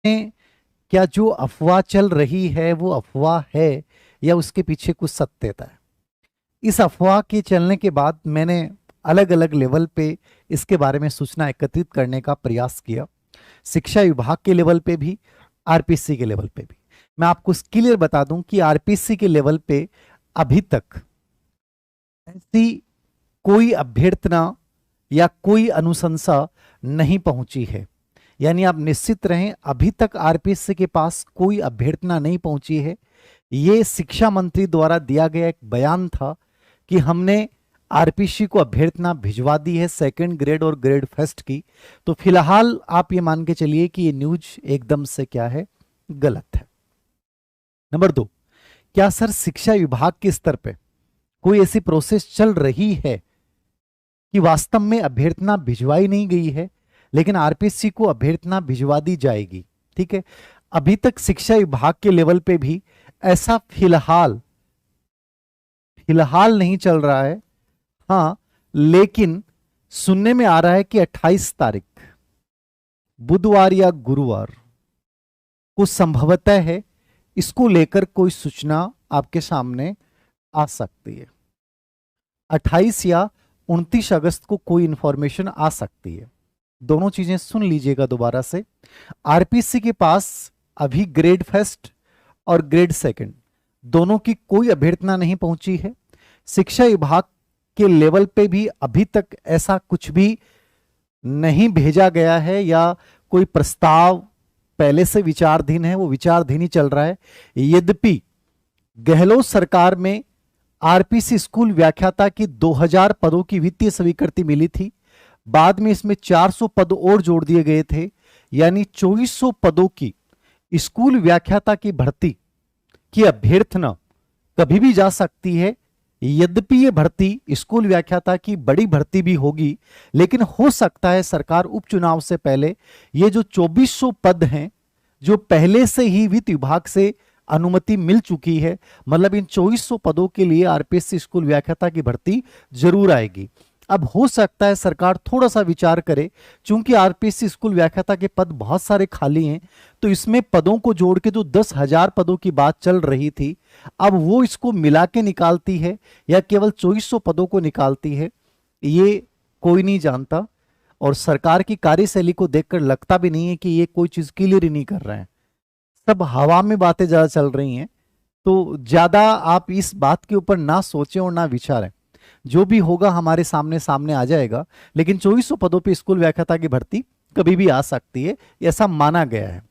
में क्या जो अफवाह चल रही है वो अफवाह है या उसके पीछे कुछ सत्यता है। इस अफवाह के चलने के बाद मैंने अलग अलग लेवल पे इसके बारे में सूचना एकत्रित करने का प्रयास किया, शिक्षा विभाग के लेवल पे भी, आरपीएससी के लेवल पे भी। मैं आपको क्लियर बता दूं कि आरपीएससी के लेवल पे अभी तक ऐसी कोई अभ्यर्थना या कोई अनुशंसा नहीं पहुंची है। यानी आप निश्चित रहें, अभी तक आरपीएससी के पास कोई अभ्यर्थना नहीं पहुंची है। ये शिक्षा मंत्री द्वारा दिया गया एक बयान था कि हमने आरपीएससी को अभ्यर्थना भिजवा दी है सेकंड ग्रेड और ग्रेड फर्स्ट की। तो फिलहाल आप ये मान के चलिए कि ये न्यूज एकदम से क्या है, गलत है। नंबर 2, क्या सर शिक्षा विभाग के स्तर पे कोई ऐसी प्रोसेस चल रही है कि वास्तव में अभ्यर्थना भिजवाई नहीं गई है लेकिन आरपीएससी को अभ्यर्थना भिजवा दी जाएगी? ठीक है, अभी तक शिक्षा विभाग के लेवल पे भी ऐसा फिलहाल नहीं चल रहा है। हाँ, लेकिन सुनने में आ रहा है कि 28 तारीख बुधवार या गुरुवार को संभवतः है इसको लेकर कोई सूचना आपके सामने आ सकती है। 28 या 29 अगस्त को कोई इंफॉर्मेशन आ सकती है। दोनों चीजें सुन लीजिएगा दोबारा से। आरपीएससी के पास अभी ग्रेड फर्स्ट और ग्रेड सेकंड दोनों की कोई अभ्यर्थना नहीं पहुंची है। शिक्षा विभाग के लेवल पे भी अभी तक ऐसा कुछ भी नहीं भेजा गया है या कोई प्रस्ताव पहले से विचाराधीन है, वो विचाराधीन ही चल रहा है। यद्यपि गहलोत सरकार में आरपीएससी स्कूल व्याख्याता की 2000 पदों की वित्तीय स्वीकृति मिली थी, बाद में इसमें 400 पद और जोड़ दिए गए थे, यानी 2400 पदों की स्कूल व्याख्याता की भर्ती की अभ्यर्थना कभी भी जा सकती है। यद्यपि ये भर्ती स्कूल व्याख्याता की बड़ी भर्ती भी होगी, लेकिन हो सकता है सरकार उपचुनाव से पहले ये जो 2400 पद हैं जो पहले से ही वित्त विभाग से अनुमति मिल चुकी है, मतलब इन 2400 पदों के लिए आरपीएससी स्कूल व्याख्याता की भर्ती जरूर आएगी। अब हो सकता है सरकार थोड़ा सा विचार करे, चूंकि आरपीएससी स्कूल व्याख्याता के पद बहुत सारे खाली हैं, तो इसमें पदों को जोड़ के जो 10,000 पदों की बात चल रही थी, अब वो इसको मिला के निकालती है या केवल 2400 पदों को निकालती है, ये कोई नहीं जानता। और सरकार की कार्यशैली को देखकर लगता भी नहीं है कि ये कोई चीज क्लियर ही नहीं कर रहे हैं, सब हवा में बातें ज्यादा चल रही हैं। तो ज्यादा आप इस बात के ऊपर ना सोचें और ना विचारें, जो भी होगा हमारे सामने सामने आ जाएगा। लेकिन 2400 पदों पे स्कूल व्याख्याता की भर्ती कभी भी आ सकती है, ऐसा माना गया है।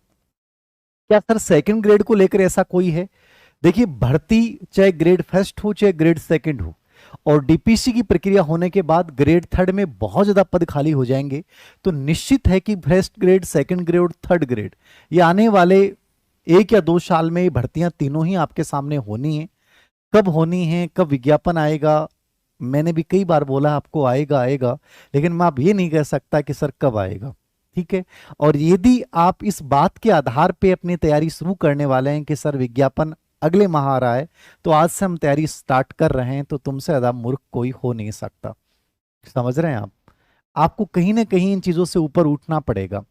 क्या सर सेकंड ग्रेड को लेकर ऐसा कोई है? देखिए, भर्ती चाहे ग्रेड फर्स्ट हो चाहे ग्रेड सेकंड हो, और डीपीसी की प्रक्रिया होने के बाद ग्रेड थर्ड में बहुत ज्यादा पद खाली हो जाएंगे, तो निश्चित है कि फर्स्ट ग्रेड, सेकंड ग्रेड और थर्ड ग्रेड ये आने वाले 1 या 2 साल में भर्तियां तीनों ही आपके सामने होनी है। कब होनी है, कब विज्ञापन आएगा, मैंने भी कई बार बोला आपको आएगा आएगा, लेकिन मैं अब ये नहीं कह सकता कि सर कब आएगा। ठीक है, और यदि आप इस बात के आधार पे अपनी तैयारी शुरू करने वाले हैं कि सर विज्ञापन अगले माह आ रहा है, तो आज से हम तैयारी स्टार्ट कर रहे हैं, तो तुमसे ज्यादा मूर्ख कोई हो नहीं सकता। समझ रहे हैं आप? आपको कहीं ना कहीं इन चीजों से ऊपर उठना पड़ेगा।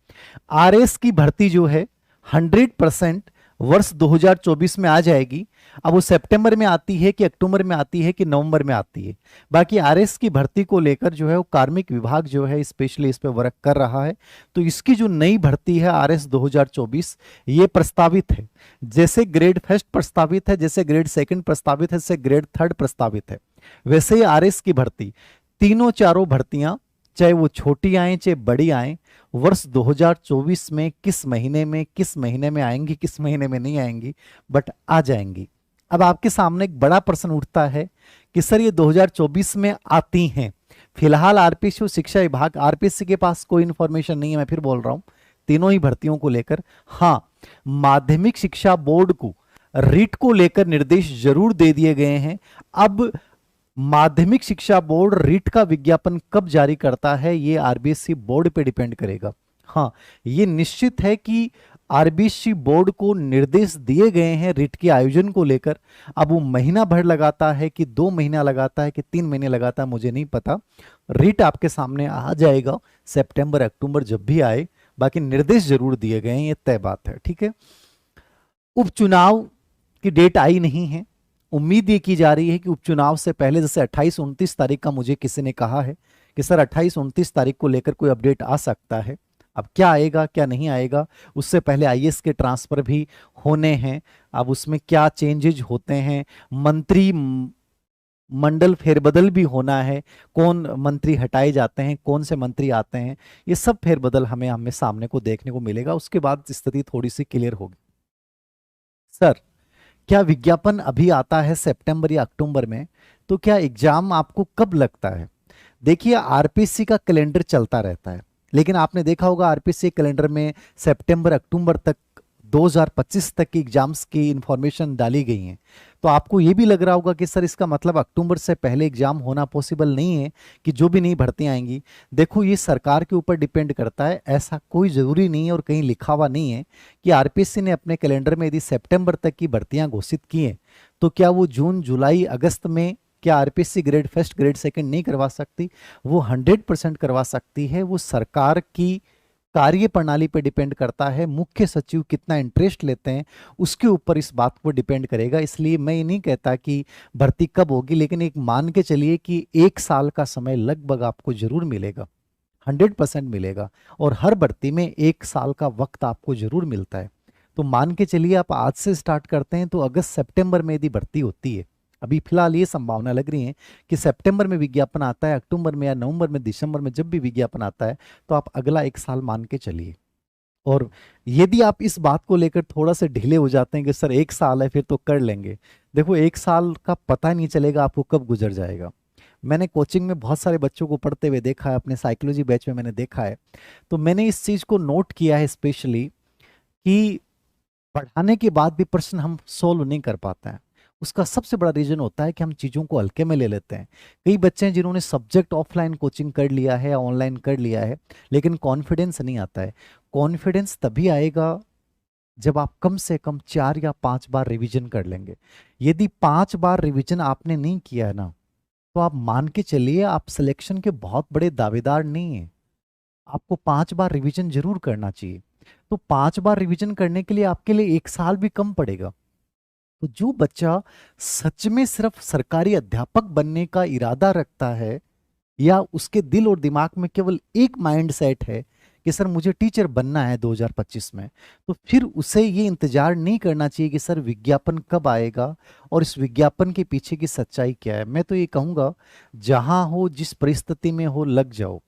आरएस की भर्ती जो है 100% वर्ष 2024 में आ जाएगी। अब वो सितंबर में आती है कि अक्टूबर में आती है कि नवंबर में आती है, बाकी आरएस की भर्ती को लेकर जो है वो कार्मिक विभाग जो है स्पेशली इस पे वर्क कर रहा है। तो इसकी जो नई भर्ती है आरएस 2024 ये प्रस्तावित है। जैसे ग्रेड फर्स्ट प्रस्तावित है, जैसे ग्रेड सेकंड प्रस्तावित है, जैसे ग्रेड थर्ड प्रस्तावित है, वैसे ही आरएस की भर्ती तीनों चारों भर्तियां, चाहे वो छोटी आए चाहे बड़ी आए, वर्ष 2024 में किस महीने में आएंगी, किस महीने में नहीं आएंगी, बट आ जाएंगी। अब आपके सामने एक बड़ा प्रश्न उठता है कि सर ये 2024 में आती हैं। फिलहाल आरपीएससी और शिक्षा विभाग, आरपीएससी के पास कोई इंफॉर्मेशन नहीं है, मैं फिर बोल रहा हूं, तीनों ही भर्तियों को लेकर। हाँ, माध्यमिक शिक्षा बोर्ड को रीट को लेकर निर्देश जरूर दे दिए गए हैं। अब माध्यमिक शिक्षा बोर्ड रीट का विज्ञापन कब जारी करता है ये आरबीएससी बोर्ड पे डिपेंड करेगा। हाँ, ये निश्चित है कि आरबीएससी बोर्ड को निर्देश दिए गए हैं रीट के आयोजन को लेकर। अब वो महीना भर लगाता है कि 2 महीना लगाता है कि 3 महीने लगाता है, मुझे नहीं पता। रीट आपके सामने आ जाएगा सितंबर अक्टूबर जब भी आए, बाकी निर्देश जरूर दिए गए हैं, ये तय बात है। ठीक है, उपचुनाव की डेट आई नहीं है। उम्मीद ये की जा रही है कि उपचुनाव से पहले, जैसे 28-29 तारीख का मुझे किसी ने कहा है कि सर 28-29 तारीख को लेकर कोई अपडेट आ सकता है। अब क्या आएगा क्या नहीं आएगा, उससे पहले आईएएस के ट्रांसफर भी होने हैं। अब उसमें क्या चेंजेज होते हैं, मंत्री मंडल फेरबदल भी होना है, कौन मंत्री हटाए जाते हैं, कौन से मंत्री आते हैं, ये सब फेरबदल हमें हमें सामने को देखने को मिलेगा। उसके बाद स्थिति थोड़ी सी क्लियर होगी। सर क्या विज्ञापन अभी आता है सितंबर या अक्टूबर में, तो क्या एग्जाम आपको कब लगता है? देखिए आरपीसी का कैलेंडर चलता रहता है, लेकिन आपने देखा होगा आरपीसी कैलेंडर में सितंबर अक्टूबर तक 2025 तक की एग्जाम्स की इंफॉर्मेशन डाली गई है। तो आपको ये भी लग रहा होगा कि सर इसका मतलब अक्टूबर से पहले एग्जाम होना पॉसिबल नहीं है, कि जो भी नई भर्तियां आएंगी। देखो ये सरकार के ऊपर डिपेंड करता है, ऐसा कोई जरूरी नहीं है और कहीं लिखा हुआ नहीं है कि आरपीएससी ने अपने कैलेंडर में यदि सितंबर तक की भर्तियां घोषित की हैं तो क्या वो जून जुलाई अगस्त में क्या RPSC grade first grade second नहीं करवा सकती? वो 100% करवा सकती है। वो सरकार की कार्य प्रणाली पे डिपेंड करता है, मुख्य सचिव कितना इंटरेस्ट लेते हैं उसके ऊपर इस बात को डिपेंड करेगा। इसलिए मैं ये नहीं कहता कि भर्ती कब होगी, लेकिन एक मान के चलिए कि 1 साल का समय लगभग आपको जरूर मिलेगा, 100% मिलेगा। और हर भर्ती में 1 साल का वक्त आपको जरूर मिलता है। तो मान के चलिए आप आज से स्टार्ट करते हैं तो अगस्त सितंबर में यदि भर्ती होती है, अभी फिलहाल ये संभावना लग रही है कि सितंबर में विज्ञापन आता है, अक्टूबर में या नवंबर में दिसंबर में जब भी विज्ञापन आता है तो आप अगला 1 साल मान के चलिए। और यदि आप इस बात को लेकर थोड़ा सा ढीले हो जाते हैं कि सर 1 साल है फिर तो कर लेंगे, देखो 1 साल का पता नहीं चलेगा आपको कब गुजर जाएगा। मैंने कोचिंग में बहुत सारे बच्चों को पढ़ते हुए देखा है, अपने साइकोलॉजी बैच में मैंने देखा है, तो मैंने इस चीज को नोट किया है स्पेशली कि पढ़ाने के बाद भी प्रश्न हम सोल्व नहीं कर पाते हैं। उसका सबसे बड़ा रीजन होता है कि हम चीज़ों को हल्के में ले लेते हैं। कई बच्चे हैं जिन्होंने सब्जेक्ट ऑफलाइन कोचिंग कर लिया है या ऑनलाइन कर लिया है, लेकिन कॉन्फिडेंस नहीं आता है। कॉन्फिडेंस तभी आएगा जब आप कम से कम 4 या 5 बार रिवीजन कर लेंगे। यदि 5 बार रिवीजन आपने नहीं किया है ना, तो आप मान के चलिए आप सिलेक्शन के बहुत बड़े दावेदार नहीं हैं। आपको 5 बार रिवीजन जरूर करना चाहिए। तो 5 बार रिवीजन करने के लिए आपके लिए 1 साल भी कम पड़ेगा। तो जो बच्चा सच में सिर्फ सरकारी अध्यापक बनने का इरादा रखता है, या उसके दिल और दिमाग में केवल एक माइंड सेट है कि सर मुझे टीचर बनना है 2025 में, तो फिर उसे ये इंतजार नहीं करना चाहिए कि सर विज्ञापन कब आएगा और इस विज्ञापन के पीछे की सच्चाई क्या है। मैं तो ये कहूँगा जहां हो जिस परिस्थिति में हो लग जाओ।